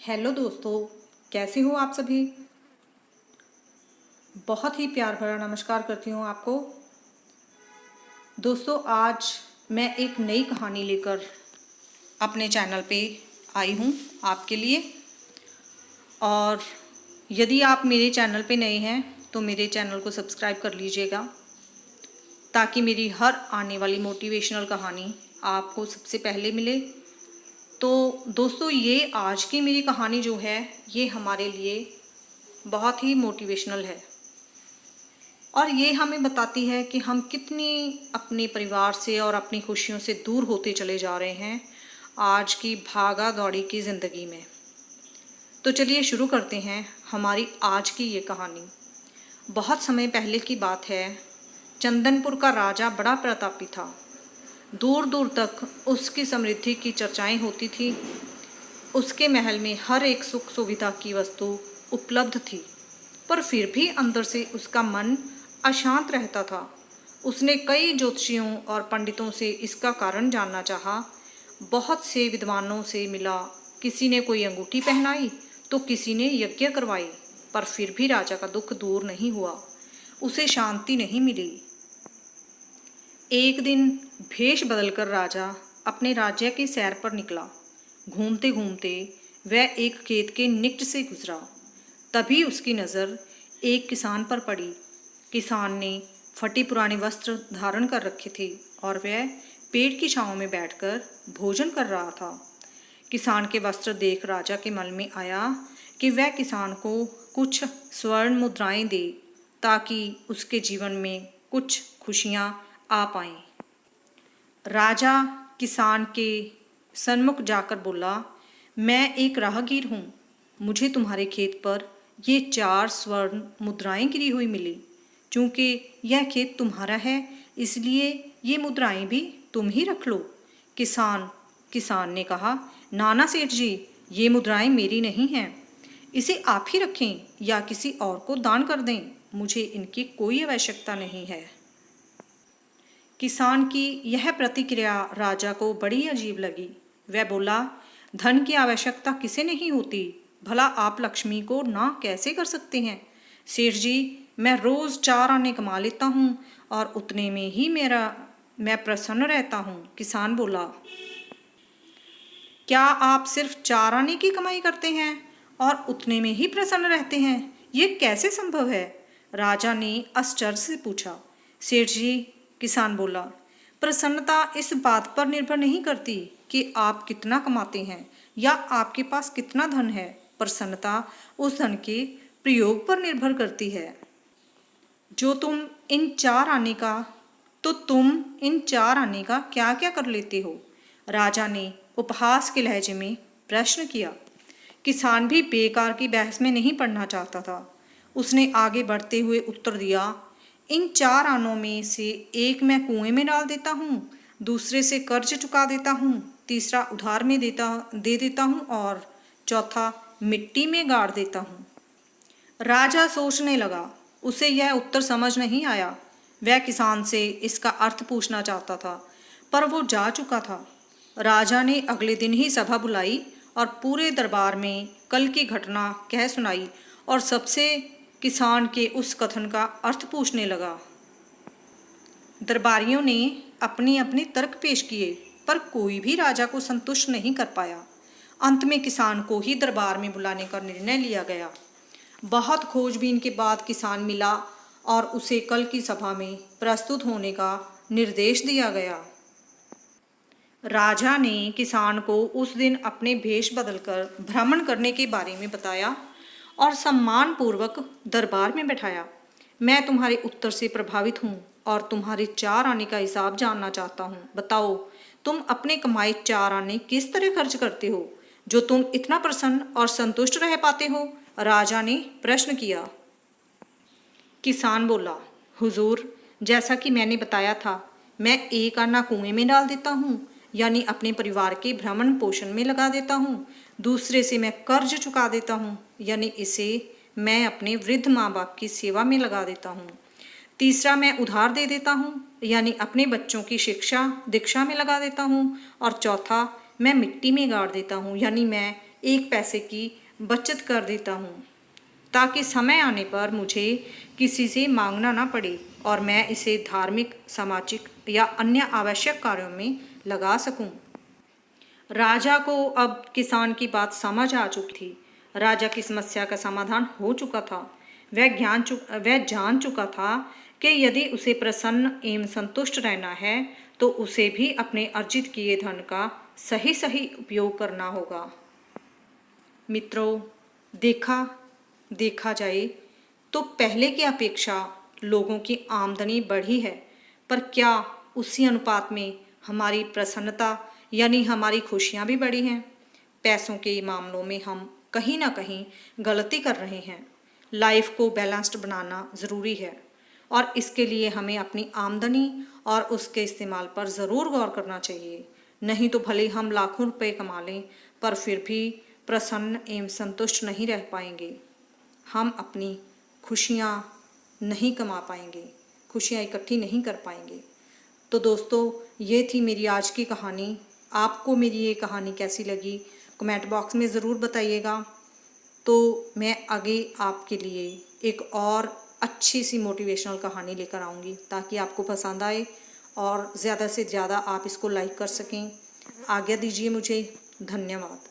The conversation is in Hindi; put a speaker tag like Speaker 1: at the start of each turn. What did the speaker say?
Speaker 1: हेलो दोस्तों, कैसे हो आप सभी। बहुत ही प्यार भरा नमस्कार करती हूँ आपको। दोस्तों, आज मैं एक नई कहानी लेकर अपने चैनल पे आई हूँ आपके लिए। और यदि आप मेरे चैनल पे नए हैं तो मेरे चैनल को सब्सक्राइब कर लीजिएगा, ताकि मेरी हर आने वाली मोटिवेशनल कहानी आपको सबसे पहले मिले। तो दोस्तों, ये आज की मेरी कहानी जो है ये हमारे लिए बहुत ही मोटिवेशनल है और ये हमें बताती है कि हम कितनी अपने परिवार से और अपनी खुशियों से दूर होते चले जा रहे हैं आज की भागा दौड़ी की ज़िंदगी में। तो चलिए शुरू करते हैं हमारी आज की ये कहानी। बहुत समय पहले की बात है। चंदनपुर का राजा बड़ा प्रतापी था। दूर दूर तक उसकी समृद्धि की चर्चाएं होती थी। उसके महल में हर एक सुख सुविधा की वस्तु उपलब्ध थी, पर फिर भी अंदर से उसका मन अशांत रहता था। उसने कई ज्योतिषियों और पंडितों से इसका कारण जानना चाहा। बहुत से विद्वानों से मिला। किसी ने कोई अंगूठी पहनाई तो किसी ने यज्ञ करवाई, पर फिर भी राजा का दुख दूर नहीं हुआ। उसे शांति नहीं मिली। एक दिन भेष बदलकर राजा अपने राज्य की सैर पर निकला। घूमते घूमते वह एक खेत के निकट से गुजरा। तभी उसकी नज़र एक किसान पर पड़ी। किसान ने फटे पुराने वस्त्र धारण कर रखे थे और वह पेड़ की छांव में बैठकर भोजन कर रहा था। किसान के वस्त्र देख राजा के मन में आया कि वह किसान को कुछ स्वर्ण मुद्राएं दे, ताकि उसके जीवन में कुछ खुशियां आ पाएं। राजा किसान के सन्मुख जाकर बोला, मैं एक राहगीर हूँ। मुझे तुम्हारे खेत पर ये 4 स्वर्ण मुद्राएं गिरी हुई मिली। चूँकि यह खेत तुम्हारा है, इसलिए ये मुद्राएं भी तुम ही रख लो। किसान ने कहा, नाना सेठ जी, ये मुद्राएं मेरी नहीं हैं। इसे आप ही रखें या किसी और को दान कर दें। मुझे इनकी कोई आवश्यकता नहीं है। किसान की यह प्रतिक्रिया राजा को बड़ी अजीब लगी। वह बोला, धन की आवश्यकता किसे नहीं होती। भला आप लक्ष्मी को ना कैसे कर सकते हैं। सेठ जी, मैं रोज़ 4 आने कमा लेता हूँ और उतने में ही मैं प्रसन्न रहता हूँ। किसान बोला, क्या आप सिर्फ 4 आने की कमाई करते हैं और उतने में ही प्रसन्न रहते हैं। ये कैसे संभव है। राजा ने आश्चर्य से पूछा। सेठ जी, किसान बोला, प्रसन्नता इस बात पर निर्भर नहीं करती कि आप कितना कमाते हैं या आपके पास कितना धन है। प्रसन्नता उस धन के प्रयोग पर निर्भर करती है जो तुम इन 4 आने का क्या क्या कर लेते हो। राजा ने उपहास के लहजे में प्रश्न किया। किसान भी बेकार की बहस में नहीं पड़ना चाहता था। उसने आगे बढ़ते हुए उत्तर दिया, इन 4 आनों में से एक मैं कुएं में डाल देता हूँ, दूसरे से कर्ज चुका देता हूँ, तीसरा उधार में दे देता हूँ और चौथा मिट्टी में गाड़ देता हूँ। राजा सोचने लगा। उसे यह उत्तर समझ नहीं आया। वह किसान से इसका अर्थ पूछना चाहता था, पर वो जा चुका था। राजा ने अगले दिन ही सभा बुलाई और पूरे दरबार में कल की घटना कह सुनाई और सबसे किसान के उस कथन का अर्थ पूछने लगा। दरबारियों ने अपने अपने तर्क पेश किए, पर कोई भी राजा को संतुष्ट नहीं कर पाया। अंत में किसान को ही दरबार में बुलाने का निर्णय लिया गया। बहुत खोजबीन के बाद किसान मिला और उसे कल की सभा में प्रस्तुत होने का निर्देश दिया गया। राजा ने किसान को उस दिन अपने भेष बदलकर भ्रमण करने के बारे में बताया और सम्मानपूर्वक दरबार में बैठाया। मैं तुम्हारे उत्तर से प्रभावित हूँ और तुम्हारे 4 आने का हिसाब जानना चाहता हूँ। बताओ, तुम अपने कमाए 4 आने किस तरह खर्च करते हो, जो तुम इतना प्रसन्न और संतुष्ट रह पाते हो। राजा ने प्रश्न किया। किसान बोला, हुजूर, जैसा कि मैंने बताया था, मैं 1 आना कुएं में डाल देता हूँ, यानी अपने परिवार के भ्रमण पोषण में लगा देता हूँ। दूसरे से मैं कर्ज चुका देता हूँ, यानी इसे मैं अपने वृद्ध माँ बाप की सेवा में लगा देता हूँ। तीसरा मैं उधार दे देता हूँ, यानी अपने बच्चों की शिक्षा दीक्षा में लगा देता हूँ। और चौथा मैं मिट्टी में गाड़ देता हूँ, यानी मैं 1 पैसे की बचत कर देता हूँ, ताकि समय आने पर मुझे किसी से मांगना ना पड़े और मैं इसे धार्मिक, सामाजिक या अन्य आवश्यक कार्यों में लगा सकूं। राजा को अब किसान की बात समझ आ चुकी थी। राजा की समस्या का समाधान हो चुका था। वह जान चुका था कि यदि उसे प्रसन्न एवं संतुष्ट रहना है तो उसे भी अपने अर्जित किए धन का सही सही उपयोग करना होगा। मित्रों, देखा जाए तो पहले की अपेक्षा लोगों की आमदनी बढ़ी है, पर क्या उसी अनुपात में हमारी प्रसन्नता यानी हमारी खुशियाँ भी बढ़ी हैं? पैसों के मामलों में हम कहीं ना कहीं गलती कर रहे हैं। लाइफ को बैलेंस्ड बनाना ज़रूरी है और इसके लिए हमें अपनी आमदनी और उसके इस्तेमाल पर ज़रूर गौर करना चाहिए। नहीं तो भले हम लाखों रुपए कमा लें, पर फिर भी प्रसन्न एवं संतुष्ट नहीं रह पाएंगे। हम अपनी खुशियाँ नहीं कमा पाएंगे, खुशियाँ इकट्ठी नहीं कर पाएंगे। तो दोस्तों, ये थी मेरी आज की कहानी। आपको मेरी ये कहानी कैसी लगी कमेंट बॉक्स में ज़रूर बताइएगा। तो मैं आगे आपके लिए एक और अच्छी सी मोटिवेशनल कहानी लेकर आऊँगी, ताकि आपको पसंद आए और ज़्यादा से ज़्यादा आप इसको लाइक कर सकें। आज्ञा दीजिए मुझे। धन्यवाद।